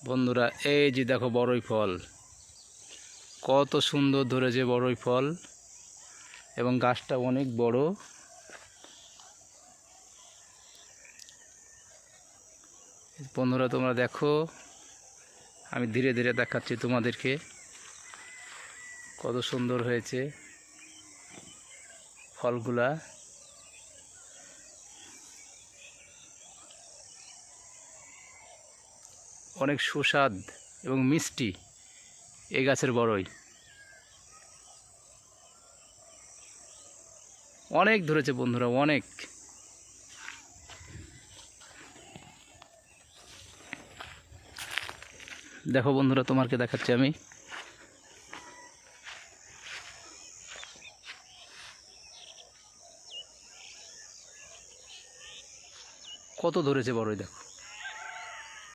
বন্ধুরা এই যে দেখো বড়ই ফল, কত সুন্দর ধরেছে বড়ই ফল এবং গাছটা অনেক বড়। বন্ধুরা তোমরা দেখো, আমি ধীরে ধীরে দেখাচ্ছি তোমাদেরকে, কত সুন্দর হয়েছে ফলগুলা। অনেক সুস্বাদ এবং মিষ্টি এই গাছের বড়ই। অনেক ধরেছে বন্ধুরা, অনেক। দেখো বন্ধুরা, তোমাকে দেখাচ্ছি আমি। কত ধরেছে বড়ই দেখো।